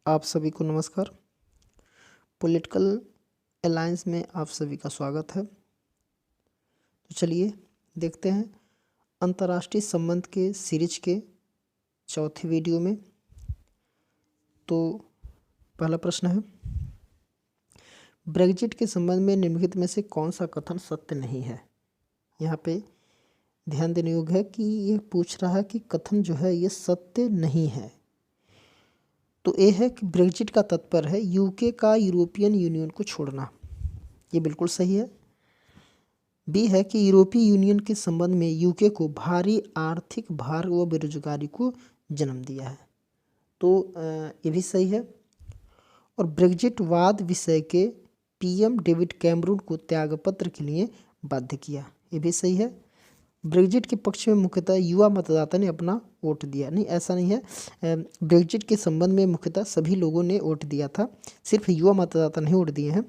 आप सभी को नमस्कार। पॉलिटिकल अलायंस में आप सभी का स्वागत है। तो चलिए देखते हैं अंतर्राष्ट्रीय संबंध के सीरीज के चौथे वीडियो में। तो पहला प्रश्न है, ब्रेग्जिट के संबंध में निम्नलिखित में से कौन सा कथन सत्य नहीं है। यहाँ पे ध्यान देने योग्य है कि ये पूछ रहा है कि कथन जो है ये सत्य नहीं है। तो ए है कि ब्रेग्जिट का तात्पर्य है यूके का यूरोपियन यूनियन को छोड़ना, ये बिल्कुल सही है। बी है कि यूरोपीय यूनियन के संबंध में यूके को भारी आर्थिक भार व बेरोजगारी को जन्म दिया है, तो ये भी सही है। और ब्रेग्जिट वाद विषय के पीएम डेविड कैमरून को त्यागपत्र के लिए बाध्य किया, ये भी सही है। ब्रेग्जिट के पक्ष में मुख्यतः युवा मतदाता ने अपना वोट दिया, नहीं ऐसा नहीं है। ब्रेग्जिट के संबंध में मुख्यतः सभी लोगों ने वोट दिया था, सिर्फ युवा मतदाता नहीं वोट दिए हैं।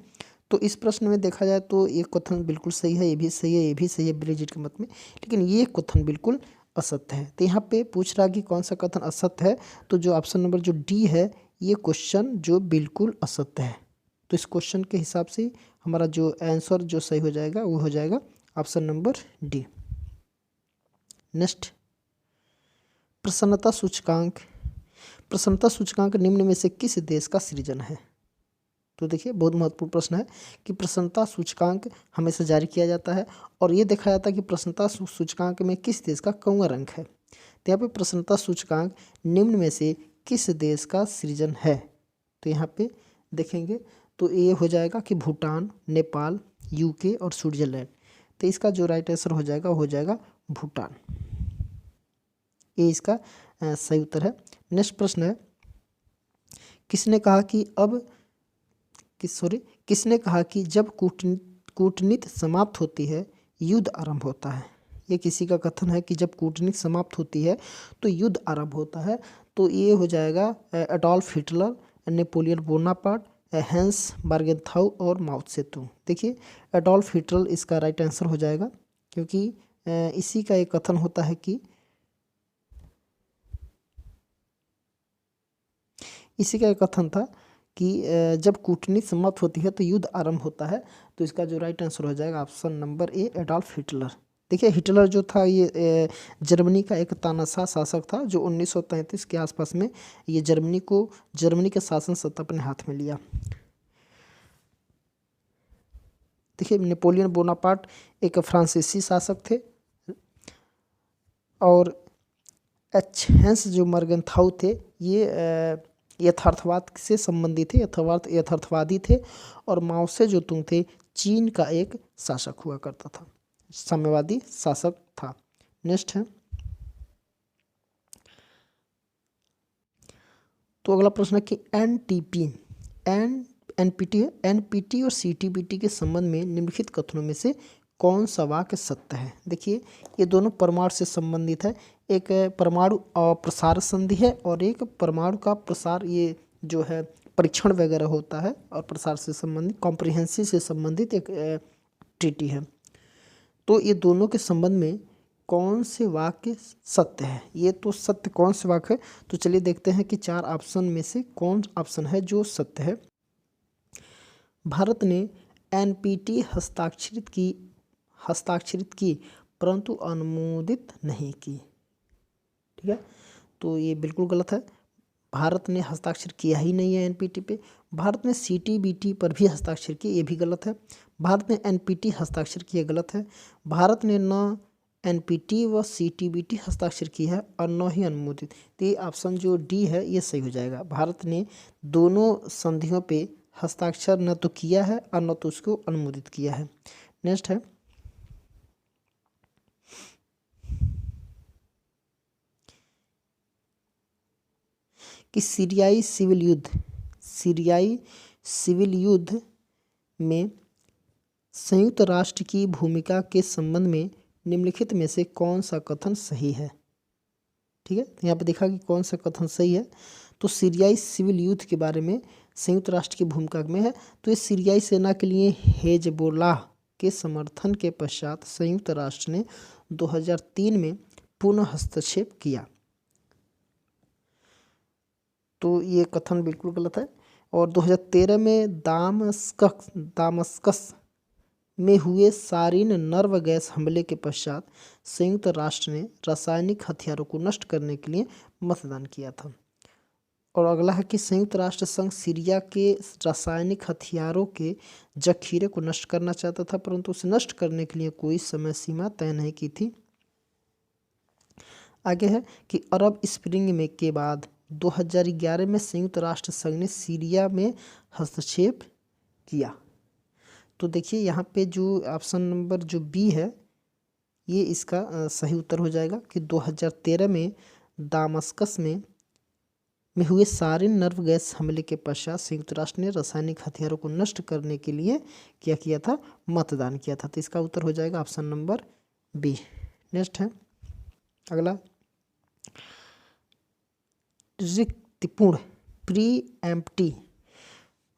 तो इस प्रश्न में देखा जाए तो ये कथन बिल्कुल सही है, ये भी सही है, ये भी सही है ब्रेग्जिट के मत में, लेकिन ये कथन बिल्कुल असत्य है। तो यहाँ पे पूछ रहा कि कौन सा कथन असत्य है, तो जो ऑप्शन नंबर जो डी है ये क्वेश्चन जो बिल्कुल असत्य है। तो इस क्वेश्चन के हिसाब से हमारा जो आंसर जो सही हो जाएगा वो हो जाएगा ऑप्शन नंबर डी। नेक्स्ट, प्रसन्नता सूचकांक। प्रसन्नता सूचकांक निम्न में से किस देश का सृजन है। तो देखिए बहुत महत्वपूर्ण प्रश्न है कि प्रसन्नता सूचकांक हमेशा जारी किया जाता है और ये देखा जाता है कि प्रसन्नता सूचकांक में किस देश का कौन अंक है। तो यहाँ पे प्रसन्नता सूचकांक निम्न में से किस देश का सृजन है। तो यहाँ पे देखेंगे तो ये हो जाएगा कि भूटान, नेपाल, यूके और स्विट्जरलैंड। तो इसका जो राइट आंसर हो जाएगा वो हो जाएगा भूटान, ये इसका सही उत्तर है। नेक्स्ट प्रश्न है, किसने कहा कि जब कूटनीति समाप्त होती है युद्ध आरंभ होता है। ये किसी का कथन है कि जब कूटनीति समाप्त होती है तो युद्ध आरंभ होता है। तो ये हो जाएगा Adolf Hitler, Napoleon Bonaparte, Hans Morgenthau और माओ त्से-तुंग। देखिए एडोल्फ हिटलर इसका राइट आंसर हो जाएगा, क्योंकि इसी का एक कथन होता है कि इसी का एक कथन था कि जब कूटनीति समाप्त होती है तो युद्ध आरंभ होता है। तो इसका जो राइट आंसर हो जाएगा option number A Adolf Hitler. देखिए हिटलर जो था ये जर्मनी का एक तानाशाह शासक था जो 1933 के आसपास में ये जर्मनी के शासन सत्ता अपने हाथ में लिया। देखिए नेपोलियन बोनापार्ट एक फ्रांसीसी शासक थे और हैंस जो बार्गेनथाउ थे ये यथार्थवाद से संबंधित थे, यथार्थवादी थे। और माओ त्से-तुंग थे चीन का एक शासक हुआ करता था, साम्यवादी शासक था। नेक्स्ट है, तो अगला प्रश्न है कि एनपीटी और सीटीबीटी के संबंध में निम्नलिखित कथनों में से कौन सा वाक्य सत्य है। देखिए ये दोनों परमाणु से संबंधित है, एक परमाणु प्रसार संधि है और एक परमाणु का प्रसार, ये जो है परीक्षण वगैरह होता है और प्रसार से संबंधित कॉम्प्रिहेंसिव से संबंधित एक ट्रीटी है। तो ये दोनों के संबंध में कौन से वाक्य सत्य है, ये तो सत्य कौन से वाक्य है। तो चलिए देखते हैं कि 4 ऑप्शन में से कौन ऑप्शन है जो सत्य है। भारत ने एनपीटी हस्ताक्षरित की परंतु अनुमोदित नहीं की। ठीक है, तो ये बिल्कुल गलत है। भारत ने हस्ताक्षर किया ही नहीं है एनपीटी पे। भारत ने सीटीबीटी पर भी हस्ताक्षर किया, ये भी गलत है। भारत ने एनपीटी हस्ताक्षर किया, गलत है। भारत ने न एनपीटी व सीटीबीटी हस्ताक्षर किया है और न ही अनुमोदित। तो ये ऑप्शन जो डी है ये सही हो जाएगा। भारत ने दोनों संधियों पे हस्ताक्षर न तो किया है और न तो उसको अनुमोदित किया है। नेक्स्ट है, कि सीरियाई सिविल युद्ध में संयुक्त राष्ट्र की भूमिका के संबंध में निम्नलिखित में से कौन सा कथन सही है। ठीक है, तो यहाँ पे देखा कि कौन सा कथन सही है। तो सीरियाई सिविल युद्ध के बारे में संयुक्त राष्ट्र की भूमिका में है। तो इस सीरियाई सेना के लिए हेजबोलाह के समर्थन के पश्चात संयुक्त राष्ट्र ने 2003 में पुनः हस्तक्षेप किया। तो ये कथन बिल्कुल गलत है। और 2013 में दामस्कस में हुए सारीन नर्व गैस हमले के पश्चात संयुक्त राष्ट्र ने रासायनिक हथियारों को नष्ट करने के लिए मतदान किया था। और अगला है कि संयुक्त राष्ट्र संघ सीरिया के रासायनिक हथियारों के जखीरे को नष्ट करना चाहता था, परंतु उसे नष्ट करने के लिए कोई समय सीमा तय नहीं की थी। आगे है कि अरब स्प्रिंग में के बाद 2011 में संयुक्त राष्ट्र संघ ने सीरिया में हस्तक्षेप किया। तो देखिए यहाँ पे जो ऑप्शन नंबर जो बी है ये इसका सही उत्तर हो जाएगा कि 2013 में दामस्कस में हुए सारीन नर्व गैस हमले के पश्चात संयुक्त राष्ट्र ने रासायनिक हथियारों को नष्ट करने के लिए क्या किया था, मतदान किया था। तो इसका उत्तर हो जाएगा ऑप्शन नंबर बी। नेक्स्ट है अगला, रिक्तिपूर्ण प्रीएम्प्टी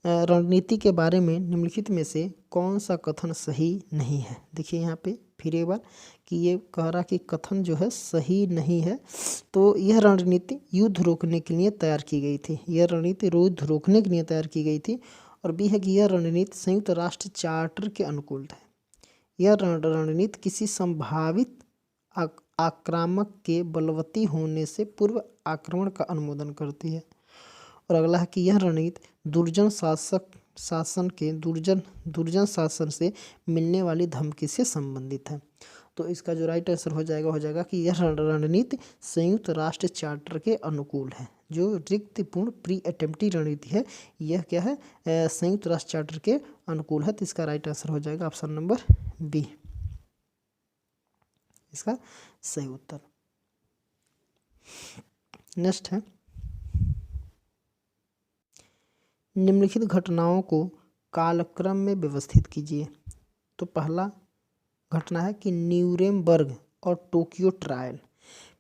रणनीति के बारे में निम्नलिखित में से कौन सा कथन सही नहीं है। देखिए यहाँ पे फिर एक बार कि ये कह रहा कि कथन जो है सही नहीं है। तो यह रणनीति युद्ध रोकने के लिए तैयार की गई थी, यह रणनीति युद्ध रोकने के लिए तैयार की गई थी। और बी है कि यह रणनीति संयुक्त राष्ट्र चार्टर के अनुकूल है। यह रणनीति किसी संभावित आक्रामक के बलवती होने से पूर्व आक्रमण का अनुमोदन करती है। और अगला है कि यह रणनीति दुर्जन शासन से मिलने वाली धमकी से संबंधित है। तो इसका जो राइट आंसर हो जाएगा कि यह रणनीति संयुक्त राष्ट्र चार्टर के अनुकूल है। जो रिक्तिपूर्ण प्री अटेम्प्टी रणनीति है यह क्या है, संयुक्त राष्ट्र चार्टर के अनुकूल है। तो इसका राइट आंसर हो जाएगा ऑप्शन नंबर बी, इसका सही उत्तर। नेक्स्ट है, निम्नलिखित घटनाओं को कालक्रम में व्यवस्थित कीजिए। तो पहला घटना है कि न्यूरेमबर्ग और टोक्यो ट्रायल।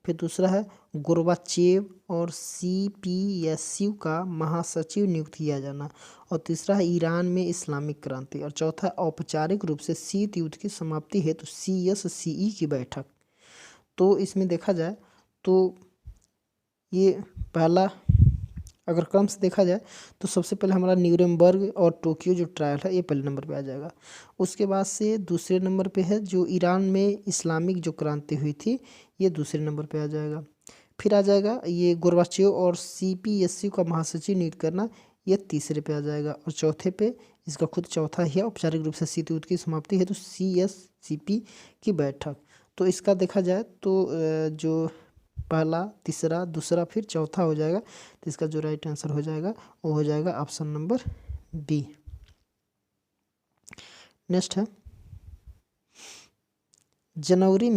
फिर दूसरा है गोर्बाचेव और CPSU का महासचिव नियुक्त किया जाना। और तीसरा है ईरान में इस्लामिक क्रांति। और चौथा औपचारिक रूप से शीत युद्ध की समाप्ति हेतु CSCE की बैठक। तो इसमें देखा जाए तो ये पहला अगर क्रम से देखा जाए तो सबसे पहले हमारा न्यूरेमबर्ग और टोक्यो जो ट्रायल है ये पहले नंबर पे आ जाएगा। उसके बाद से दूसरे नंबर पे है जो ईरान में इस्लामिक जो क्रांति हुई थी ये दूसरे नंबर पे आ जाएगा। फिर आ जाएगा ये गोर्बाचेव और CPSU का महासचिव नियुक्त करना, ये तीसरे पे आ जाएगा। और चौथे पे इसका खुद चौथा ही है औपचारिक रूप से शीत युद्ध की समाप्ति है तो CSCP की बैठक। तो इसका देखा जाए तो जो पहला तीसरा दूसरा फिर चौथा हो जाएगा। तो इसका जो राइट आंसर हो जाएगा वो हो जाएगा ऑप्शन नंबर बी। नेक्स्ट है, जनवरी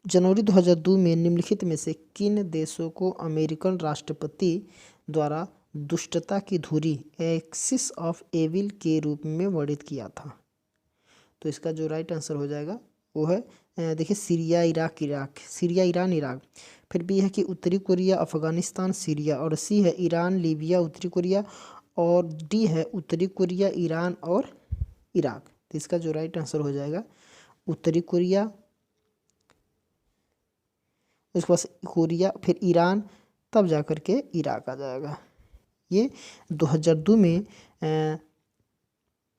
2002 में निम्नलिखित में से किन देशों को अमेरिकन राष्ट्रपति द्वारा दुष्टता की धुरी एक्सिस ऑफ एविल के रूप में वर्णित किया था। तो इसका जो राइट आंसर हो जाएगा वो है देखिए सीरिया ईरान इराक। फिर बी है कि उत्तरी कोरिया अफगानिस्तान सीरिया। और सी है ईरान लीबिया उत्तरी कोरिया। और डी है उत्तरी कोरिया ईरान और इराक। तो इसका जो राइट आंसर हो जाएगा उत्तरी कोरिया, उसके बाद कोरिया फिर ईरान तब जा कर के इराक आ जाएगा। ये 2002 में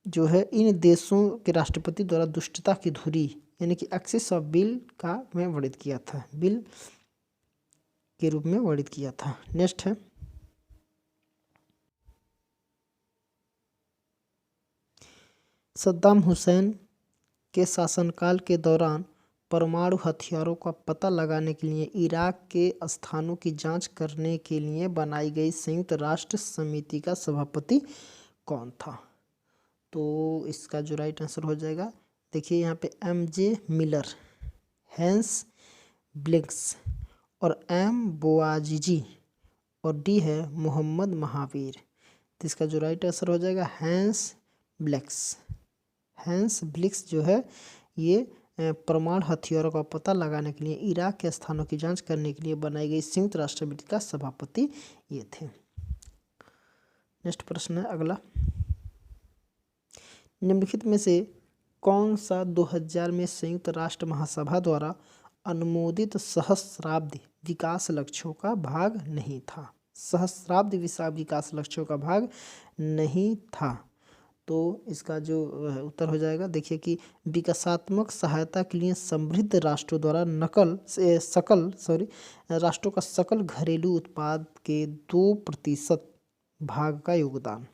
जो है इन देशों के राष्ट्रपति द्वारा दुष्टता की धुरी यानी कि एक्सिस ऑफ बिल का में वर्णित किया था, बिल के रूप में वर्णित किया था। नेक्स्ट है, सद्दाम हुसैन के शासनकाल के दौरान परमाणु हथियारों का पता लगाने के लिए इराक के स्थानों की जांच करने के लिए बनाई गई संयुक्त राष्ट्र समिति का सभापति कौन था। तो इसका जो राइट आंसर हो जाएगा देखिए यहाँ पे MJ मिलर, हैंस ब्लिक्स और M बोआजिजी और डी है मोहम्मद महावीर। तो इसका जो राइट आंसर हो जाएगा हैंस ब्लिक्स जो है ये परमाणु हथियारों का पता लगाने के लिए इराक के स्थानों की जांच करने के लिए बनाई गई संयुक्त राष्ट्र समिति का सभापति ये थे। नेक्स्ट प्रश्न है अगला, निम्नलिखित में से कौन सा 2000 में संयुक्त राष्ट्र महासभा द्वारा अनुमोदित सहस्राब्दी विकास लक्ष्यों का भाग नहीं था। सहस्राब्दी विकास लक्ष्यों का भाग नहीं था। तो इसका जो उत्तर हो जाएगा, देखिए कि विकासात्मक सहायता के लिए समृद्ध राष्ट्रों द्वारा राष्ट्रों का सकल घरेलू उत्पाद के 2% भाग का योगदान।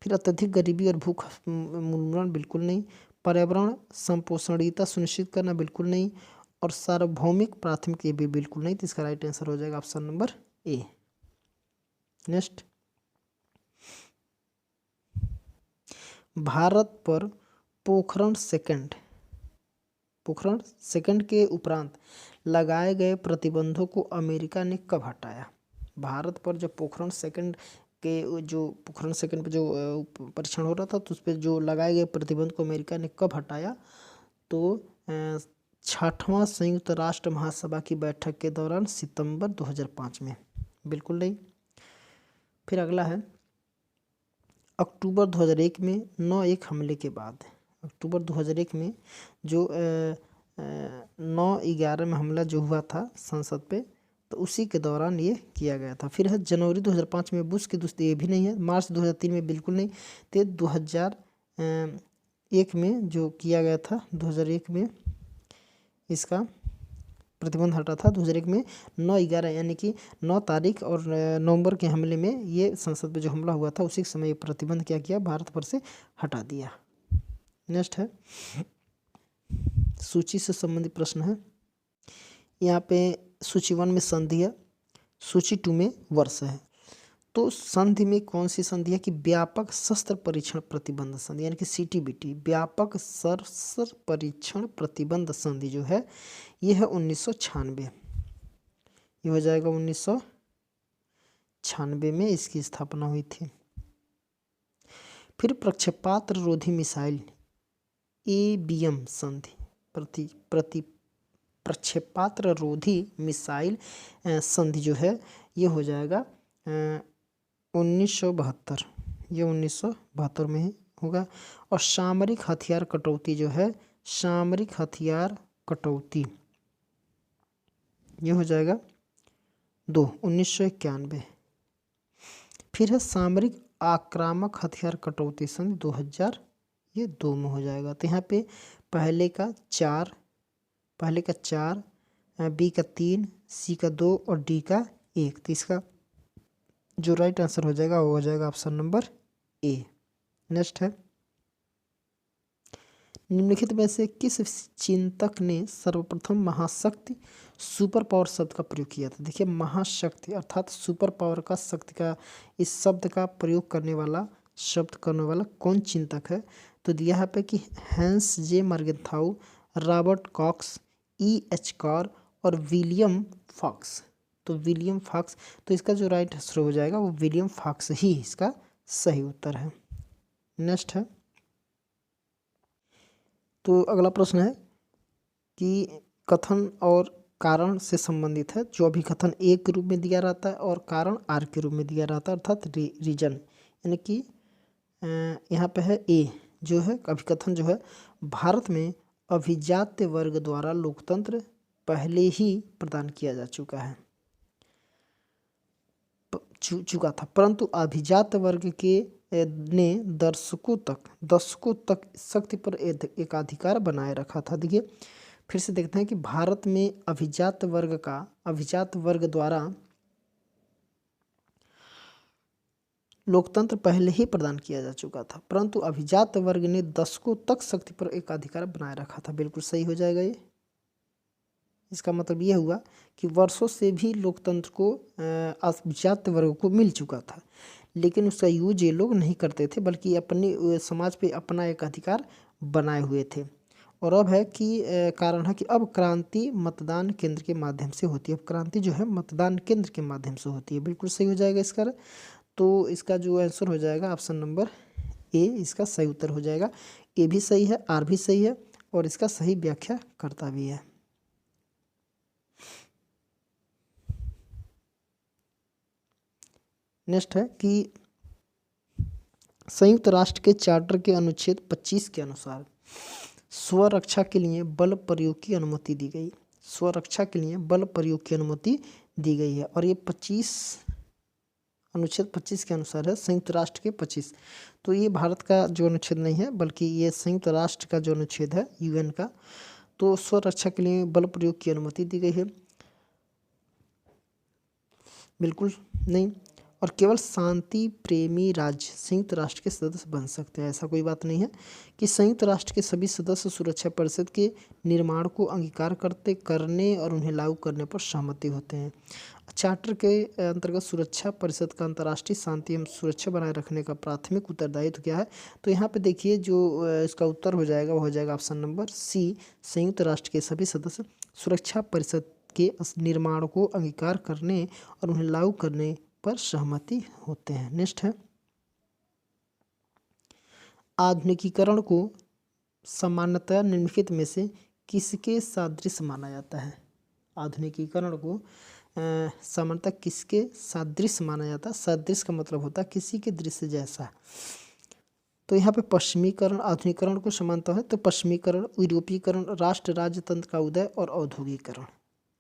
फिर अत्यधिक गरीबी और भूख उन्मूलन बिल्कुल नहीं। पर्यावरण संपोषणीयता सुनिश्चित करना बिल्कुल नहीं। और सार्वभौमिक प्राथमिक ये भी बिल्कुल नहीं। तो इसका राइट आंसर हो जाएगा option number A. Next, Bharat पर पोखरण सेकंड के उपरांत लगाए गए प्रतिबंधों को अमेरिका ने कब हटाया? भारत पर जब पोखरण सेकंड पे जो परीक्षण हो रहा था तो उस पर जो लगाए गए प्रतिबंध को अमेरिका ने कब हटाया? तो 6वां संयुक्त राष्ट्र महासभा की बैठक के दौरान सितंबर 2005 में। बिल्कुल नहीं। फिर अगला है, अक्टूबर 2001 में 9/11 हमले के बाद, अक्टूबर 2001 में जो 9/11 में हमला जो हुआ था संसद पे, तो उसी के दौरान ये किया गया था। फिर है जनवरी 2005 में बुश की दोस्ती, ये भी नहीं है। मार्च 2003 में बिल्कुल नहीं। तो 2001 में जो किया गया था, 2001 में इसका प्रतिबंध हटा था। 2001 में 9/11 यानी कि 9 तारीख और नवंबर के हमले में ये संसद पे जो हमला हुआ था उसी समय ये प्रतिबंध क्या किया, भारत पर से हटा दिया। नेक्स्ट है, सूची से संबंधित प्रश्न है। यहाँ पे सूची 1 में संधि है, सूची 2 में वर्ष है। तो संधि में कौन सी संधि है कि व्यापक शस्त्र परीक्षण प्रतिबंध संधि, यानी कि CTBT, व्यापक शस्त्र परीक्षण प्रतिबंध संधि जो है ये है 1996। ये हो जाएगा 1996 में इसकी स्थापना हुई थी। फिर प्रक्षेपात्र रोधी मिसाइल ABM संधि, प्रक्षेपात्र रोधी मिसाइल संधि जो है ये हो जाएगा 1972। ये 1972 में ही होगा। और सामरिक हथियार कटौती जो है, सामरिक हथियार कटौती, ये हो जाएगा 1991। फिर है सामरिक आक्रामक हथियार कटौती संधि 2000, ये 2 में हो जाएगा। तो यहाँ पे पहले का 4, B का 3, C का 2 और D का 1। तो इसका जो राइट आंसर हो जाएगा वो हो जाएगा ऑप्शन नंबर ए। नेक्स्ट है, निम्नलिखित में से किस चिंतक ने सर्वप्रथम महाशक्ति सुपर पावर शब्द का प्रयोग किया था? देखिए, महाशक्ति अर्थात सुपर पावर का शक्ति का इस शब्द का प्रयोग करने वाला कौन चिंतक है? तो दिया है पे कि हैंस जे मर्गेंथाउ, रॉबर्ट कॉक्स, E.H. कार और विलियम फॉक्स। तो विलियम फॉक्स, तो इसका जो राइट आंसर हो जाएगा वो विलियम फॉक्स ही इसका सही उत्तर है। नेक्स्ट है, तो अगला प्रश्न है कि कथन और कारण से संबंधित है। जो अभिकथन ए के रूप में दिया रहता है और कारण आर के रूप में दिया रहता है, अर्थात रीजन, यानी कि यहाँ पे है ए जो है अभिकथन जो है, भारत में अभिजात्य वर्ग द्वारा लोकतंत्र पहले ही प्रदान किया जा चुका है, परंतु अभिजात वर्ग के ने दशकों तक शक्ति पर एकाधिकार बनाए रखा था। देखिए, फिर से देखते हैं कि भारत में अभिजात वर्ग द्वारा लोकतंत्र पहले ही प्रदान किया जा चुका था, परंतु अभिजात वर्ग ने दशकों तक शक्ति पर एकाधिकार बनाए रखा था। बिल्कुल सही हो जाएगा ये। इसका मतलब ये हुआ कि वर्षों से भी लोकतंत्र को अभिजात वर्ग को मिल चुका था, लेकिन उसका यूज ये लोग नहीं करते थे, बल्कि अपने समाज पे अपना एक अधिकार बनाए हुए थे। और अब है कि कारण है कि अब क्रांति मतदान केंद्र के माध्यम से होती है। अब क्रांति जो है मतदान केंद्र के माध्यम से होती है। बिल्कुल सही हो जाएगा इसका। तो इसका जो आंसर हो जाएगा ऑप्शन नंबर ए, इसका सही उत्तर हो जाएगा। ए भी सही है, आर भी सही है और इसका सही व्याख्या करता भी है। नेक्स्ट है कि संयुक्त राष्ट्र के चार्टर के अनुच्छेद 25 के अनुसार स्वरक्षा के लिए बल प्रयोग की अनुमति दी गई। स्वरक्षा के लिए बल प्रयोग की अनुमति दी गई है। और ये 25 अनुच्छेद 25 के अनुसार है, संयुक्त राष्ट्र के 25। तो ये भारत का जो अनुच्छेद नहीं है, बल्कि ये संयुक्त राष्ट्र का जो अनुच्छेद है यूएन का। तो स्वरक्षा के लिए बल प्रयोग की अनुमति दी गई है, बिल्कुल नहीं। और केवल शांति प्रेमी राज्य संयुक्त राष्ट्र के सदस्य बन सकते हैं। ऐसा कोई बात नहीं है कि संयुक्त राष्ट्र के सभी सदस्य सुरक्षा परिषद के निर्माण को अंगीकार करने और उन्हें लागू करने पर सहमति होते हैं। चार्टर के अंतर्गत सुरक्षा परिषद का अंतर्राष्ट्रीय शांति एवं सुरक्षा बनाए रखने का प्राथमिक उत्तरदायित्व क्या है? तो यहाँ पे देखिए जो इसका उत्तर हो जाएगा वो हो जाएगा ऑप्शन नंबर सी, संयुक्त राष्ट्र के सभी सदस्य सुरक्षा परिषद के निर्माण को अंगीकार करने और उन्हें लागू करने पर सहमति होते हैं। नेक्स्ट है, आधुनिकीकरण को सामान्यतः निम्नलिखित में से किसके सादृश माना जाता है? आधुनिकीकरण को सामान्यतः किसके सादृश माना जाता है? सादृश का मतलब होता है किसी के दृश्य जैसा। तो यहाँ पे पश्चिमीकरण आधुनिकीकरण को समानता है, तो पश्चिमीकरण, यूरोपीकरण, राष्ट्र राज्य तंत्र का उदय और औद्योगिकरण।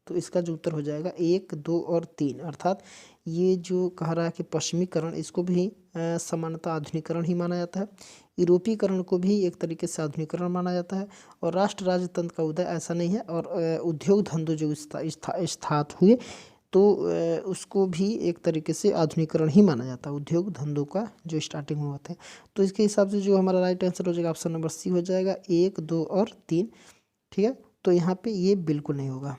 तो इसका जो उत्तर हो जाएगा 1, 2 और 3। अर्थात ये जो कह रहा है कि पश्चिमीकरण, इसको भी सामान्यतः आधुनिकीकरण ही माना जाता है। यूरोपीकरण को भी एक तरीके से आधुनिकीकरण माना जाता है। और राष्ट्र राज्य तंत्र का उदय ऐसा नहीं है। और उद्योग धंधे जो स्थापित हुए तो उसको भी एक तरीके से आधुनिकीकरण ही माना जाता है, उद्योग धंधों का जो स्टार्टिंग में होते हैं। तो इसके हिसाब से जो हमारा राइट आंसर हो जाएगा ऑप्शन नंबर सी हो जाएगा, 1, 2 और 3। ठीक है, तो यहाँ पे ये बिल्कुल नहीं होगा।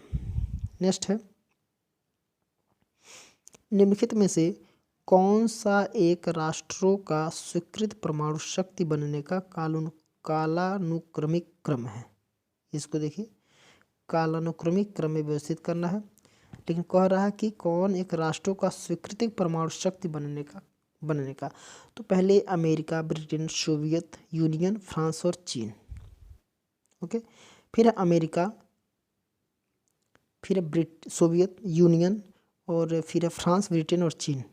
नेक्स्ट है, निम्नलिखित में से कौन सा एक राष्ट्रों का स्वीकृत परमाणु शक्ति बनने का कालानुक्रमिक क्रम है? इसको देखिए, कालानुक्रमिक क्रम में व्यवस्थित करना है। लेकिन कह रहा है कि कौन एक राष्ट्रों का स्वीकृत परमाणु शक्ति बनने का। तो पहले America, Britain, Soviet union, France और चीन। ओके, फिर अमेरिका, फिर सोवियत यूनियन, और फिर फ्रांस, ब्रिटेन और चीन।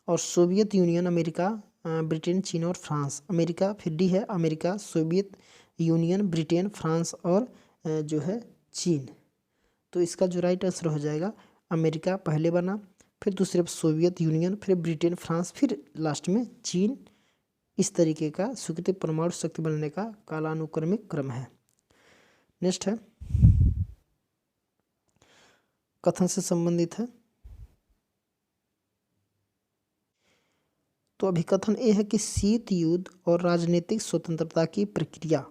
और सोवियत यूनियन, अमेरिका, ब्रिटेन, चीन और फ्रांस। अमेरिका, फिर डी है America, Soviet union, Britain, France और जो है चीन। तो इसका जो राइट आंसर हो जाएगा, अमेरिका पहले बना, फिर दूसरे सोवियत यूनियन, फिर ब्रिटेन, फ्रांस, फिर लास्ट में चीन। इस तरीके का स्वीकृत परमाणु शक्ति बनने का कालानुक्रमिक क्रम है। नेक्स्ट है, कथन से संबंधित है। तो अभिकथन ये है कि शीत युद्ध और राजनीतिक स्वतंत्रता की प्रक्रिया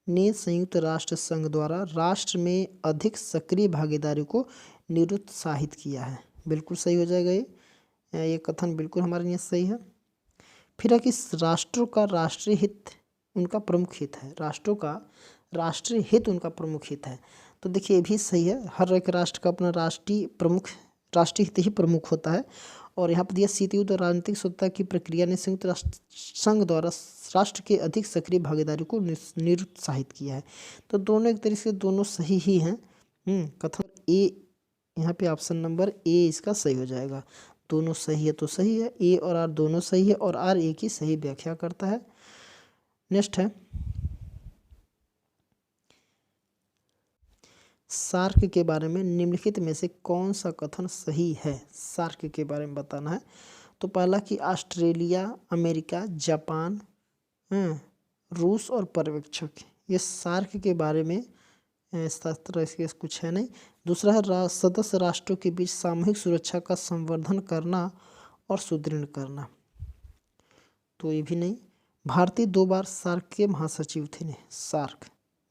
ने संयुक्त राष्ट्र संघ द्वारा राष्ट्र में अधिक सक्रिय भागीदारी को निरुत्साहित किया है। बिल्कुल सही हो जाएगा ये कथन बिल्कुल हमारे लिए सही है। फिर है कि राष्ट्रों का राष्ट्रीय हित उनका प्रमुख हित है। राष्ट्रों का राष्ट्रीय हित उनका प्रमुख हित है। तो देखिए ये भी सही है, हर एक राष्ट्र का अपना राष्ट्रीय हित ही प्रमुख होता है। और यहाँ पर दिया शीत युद्ध और राजनीतिक स्वतंत्रता की प्रक्रिया ने संयुक्त राष्ट्र संघ द्वारा राष्ट्र के अधिक सक्रिय भागीदारी को निरुत्साहित किया है। तो दोनों एक तरीके से दोनों सही ही हैं। कथन ए, यहाँ पे ऑप्शन नंबर ए इसका सही हो जाएगा। दोनों सही है तो सही है, ए और आर दोनों सही है, और आर ए की सही व्याख्या करता है। नेक्स्ट है, सार्क के बारे में निम्नलिखित में से कौन सा कथन सही है? सार्क के बारे में बताना है। तो पहला कि ऑस्ट्रेलिया, अमेरिका, जापान, रूस और पर्यवेक्षक, ये सार्क के बारे में इसके कुछ है नहीं। दूसरा है सदस्य राष्ट्रों के बीच सामूहिक सुरक्षा का संवर्धन करना और सुदृढ़ करना, तो ये भी नहीं। भारतीय 2 बार सार्क के महासचिव थे। सार्क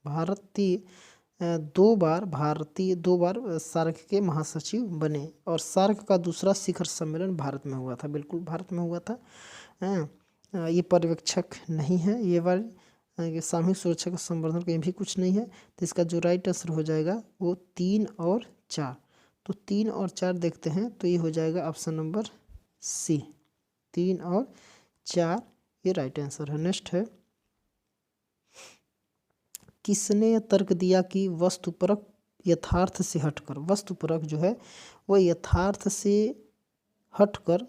भारतीय 2 बार सार्क के महासचिव बने। और सार्क का दूसरा शिखर सम्मेलन भारत में हुआ था, बिल्कुल भारत में हुआ था। ये पर्यवेक्षक नहीं है, ये वाले सामूहिक सुरक्षा का संवर्धन कहीं भी कुछ नहीं है। तो इसका जो राइट आंसर हो जाएगा वो 3 और 4। तो 3 और 4 देखते हैं, तो ये हो जाएगा ऑप्शन नंबर सी, 3 और 4 ये राइट आंसर है। नेक्स्ट है, किसने तर्क दिया कि वस्तुपरक यथार्थ से हटकर, वस्तुपरक जो है वो यथार्थ से हटकर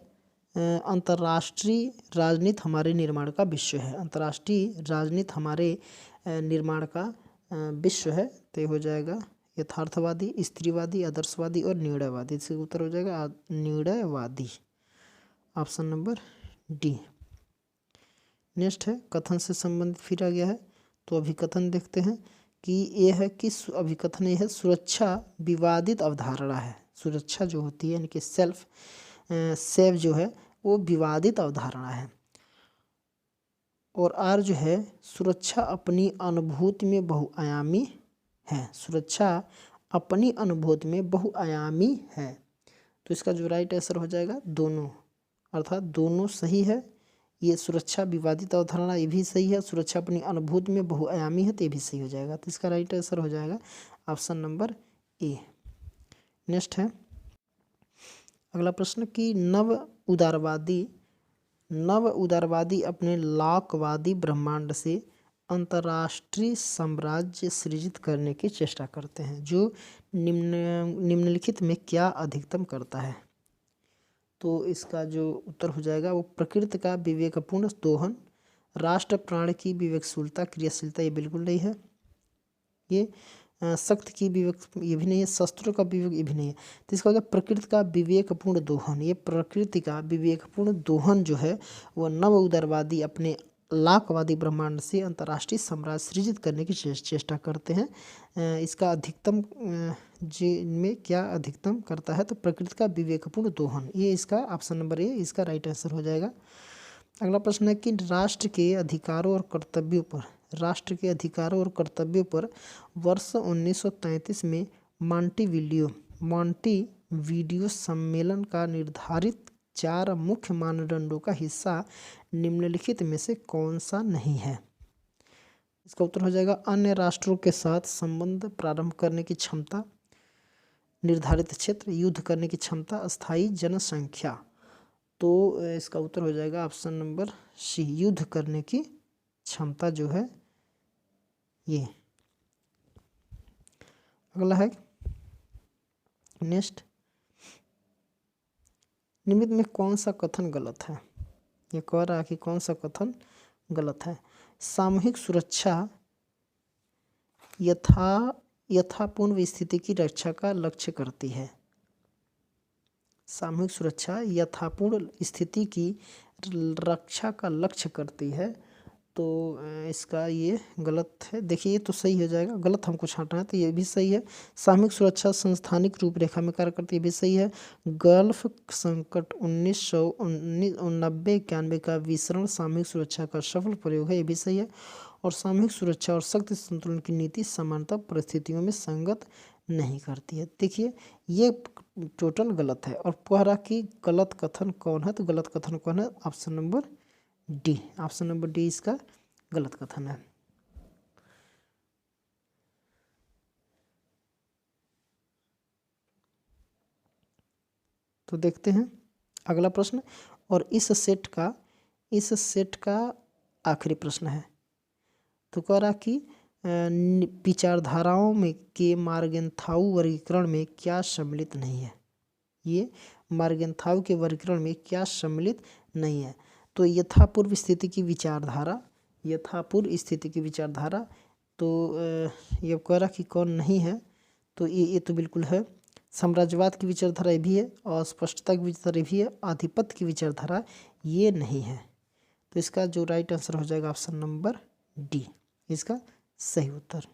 अंतर्राष्ट्रीय राजनीति हमारे निर्माण का विषय है। अंतर्राष्ट्रीय राजनीति हमारे निर्माण का विषय है। तो हो जाएगा यथार्थवादी, स्त्रीवादी, आदर्शवादी और निर्णयवादी। इसका उत्तर हो जाएगा निर्णयवादी, ऑप्शन नंबर डी। नेक्स्ट है कथन से संबंधित फिर आ गया है, तो अभिकथन देखते हैं कि ये है कि अभिकथन ये है सुरक्षा विवादित अवधारणा है। सुरक्षा जो होती है यानी कि सेफ जो है वो विवादित अवधारणा है। और आर जो है सुरक्षा अपनी अनुभूति में बहुआयामी है। सुरक्षा अपनी अनुभूति में बहुआयामी है। तो इसका जो राइट आंसर हो जाएगा दोनों, अर्थात दोनों सही है। ये सुरक्षा विवादित अवधारणा ये भी सही है, सुरक्षा अपनी अनुभूति में बहुआयामी है तो ये भी सही हो जाएगा। तो इसका राइट आंसर हो जाएगा ऑप्शन नंबर ए। नेक्स्ट है अगला प्रश्न कि नव उदारवादी अपने लॉकवादी ब्रह्मांड से अंतर्राष्ट्रीय साम्राज्य सृजित करने की चेष्टा करते हैं, जो निम्नलिखित में क्या अधिकतम करता है। तो इसका जो उत्तर हो जाएगा वो प्रकृति का विवेकपूर्ण दोहन, राष्ट्र प्राण की विवेकशीलता क्रियाशीलता ये बिल्कुल नहीं है, ये शक्ति की विवेक ये भी नहीं है, शस्त्रों का विवेक ये भी नहीं है। तो इसका मतलब प्रकृति का विवेकपूर्ण दोहन, ये प्रकृति का विवेकपूर्ण दोहन जो है वह नव उदारवादी अपने लाकवादी ब्रह्मांड से अंतर्राष्ट्रीय साम्राज्य सृजित करने की चेष्टा करते हैं। इसका अधिकतम में क्या अधिकतम करता है, तो प्रकृति का विवेकपूर्ण दोहन, ये इसका ऑप्शन नंबर ए इसका राइट आंसर हो जाएगा। अगला प्रश्न है कि राष्ट्र के अधिकारों और कर्तव्यों पर वर्ष 1933 में मॉन्टेविडियो सम्मेलन का निर्धारित 4 मुख्य मानदंडों का हिस्सा निम्नलिखित में से कौन सा नहीं है। इसका उत्तर हो जाएगा अन्य राष्ट्रों के साथ संबंध प्रारंभ करने की क्षमता, निर्धारित क्षेत्र, युद्ध करने की क्षमता, स्थायी जनसंख्या। तो इसका उत्तर हो जाएगा ऑप्शन नंबर सी, युद्ध करने की क्षमता जो है ये। अगला है नेक्स्ट, निम्नलिखित में कौन सा कथन गलत है। ये कह रहा है कि कौन सा कथन गलत है। सामूहिक सुरक्षा यथापूर्व स्थिति की रक्षा का लक्ष्य करती है। सामूहिक सुरक्षा यथापूर्व स्थिति की रक्षा का लक्ष्य करती है, तो इसका ये गलत है। देखिए ये तो सही हो जाएगा, गलत हमको छांटना है तो ये भी सही है। सामूहिक सुरक्षा संस्थानिक रूपरेखा में कार्य करती है, भी सही है। गल्फ संकट 1990-91 का विवरण सामूहिक सुरक्षा का सफल प्रयोग है, ये भी सही है। और सामूहिक सुरक्षा और शक्ति संतुलन की नीति समानता परिस्थितियों में संगत नहीं करती है। देखिए ये टोटल गलत है। और पहला की गलत कथन कौन है, तो गलत कथन कौन है, option number D, option number D इसका गलत कथन है। तो देखते हैं अगला प्रश्न, और इस सेट का आखिरी प्रश्न है। तो कह रहा कि विचारधाराओं में के मार्गेंथाउ वर्गीकरण में क्या सम्मिलित नहीं है। ये मार्गेंथाउ के वर्गीकरण में क्या सम्मिलित नहीं है, तो यथापूर्व स्थिति की विचारधारा, तो ये कह रहा कि कौन नहीं है, तो ये तो बिल्कुल है। साम्राज्यवाद की विचारधारा ये भी है, और स्पष्टता की विचारधारा भी है, आधिपत्य की विचारधारा ये नहीं है। तो इसका जो राइट आंसर हो जाएगा ऑप्शन नंबर डी, इसका सही उत्तर।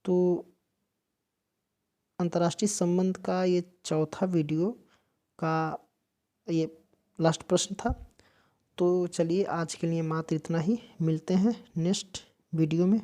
तो अंतर्राष्ट्रीय संबंध का ये चौथा वीडियो का ये लास्ट प्रश्न था। तो चलिए आज के लिए मात्र इतना ही, मिलते हैं नेक्स्ट वीडियो में।